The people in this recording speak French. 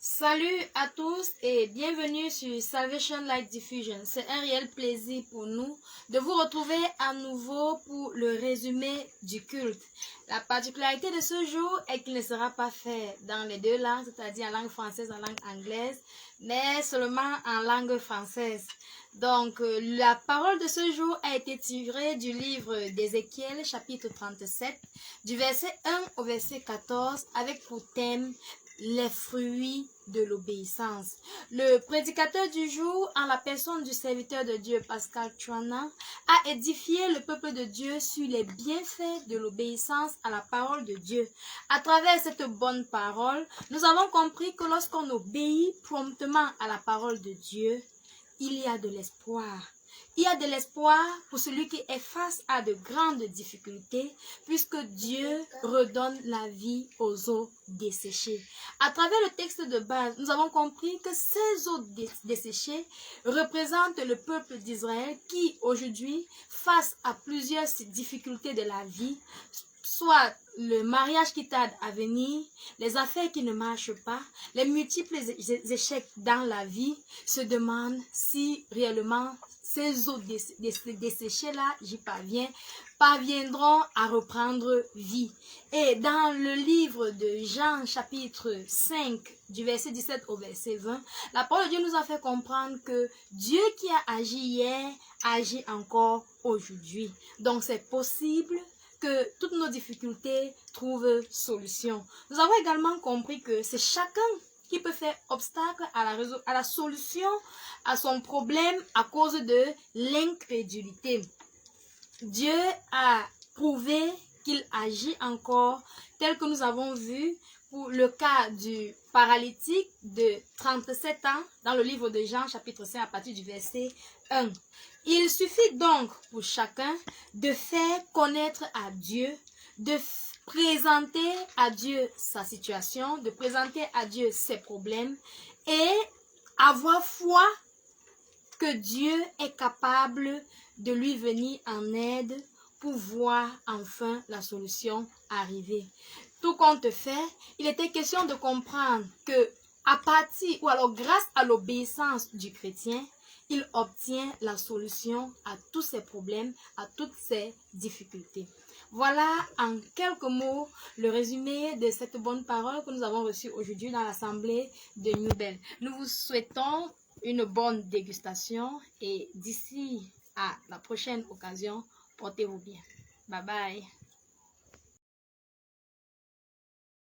Salut à tous et bienvenue sur Salvation Light Diffusion. C'est un réel plaisir pour nous de vous retrouver à nouveau pour le résumé du culte. La particularité de ce jour est qu'il ne sera pas fait dans les deux langues, c'est-à-dire en langue française et en langue anglaise, mais seulement en langue française. Donc, la parole de ce jour a été tirée du livre d'Ézéchiel, chapitre 37, du verset 1 au verset 14, avec pour thème les fruits de l'obéissance. Le prédicateur du jour, en la personne du serviteur de Dieu Pascal Chouana, a édifié le peuple de Dieu sur les bienfaits de l'obéissance à la parole de Dieu. À travers cette bonne parole, nous avons compris que lorsqu'on obéit promptement à la parole de Dieu, il y a de l'espoir. Il y a de l'espoir pour celui qui est face à de grandes difficultés, puisque Dieu redonne la vie aux eaux desséchées. À travers le texte de base, nous avons compris que ces eaux desséchées représentent le peuple d'Israël qui, aujourd'hui, face à plusieurs difficultés de la vie, soit le mariage qui tarde à venir, les affaires qui ne marchent pas, les multiples échecs dans la vie, se demandent si réellement ces eaux desséchées-là, parviendront à reprendre vie. Et dans le livre de Jean, chapitre 5, du verset 17 au verset 20, la parole de Dieu nous a fait comprendre que Dieu qui a agi hier, agit encore aujourd'hui. Donc c'est possible que toutes nos difficultés trouvent solution. Nous avons également compris que c'est chacun qui peut faire obstacle à la solution à son problème à cause de l'incrédulité. Dieu a prouvé qu'il agit encore, tel que nous avons vu pour le cas du paralytique de 37 ans dans le livre de Jean, chapitre 5, à partir du verset 1. Il suffit donc pour chacun de faire connaître à Dieu, de présenter à Dieu sa situation, de présenter à Dieu ses problèmes et avoir foi que Dieu est capable de lui venir en aide pour voir enfin la solution arriver. Tout compte fait, il était question de comprendre que à partir ou alors grâce à l'obéissance du chrétien, il obtient la solution à tous ses problèmes, à toutes ses difficultés. Voilà en quelques mots le résumé de cette bonne parole que nous avons reçue aujourd'hui dans l'assemblée de New Bell. Nous vous souhaitons une bonne dégustation et d'ici à la prochaine occasion, portez-vous bien. Bye bye.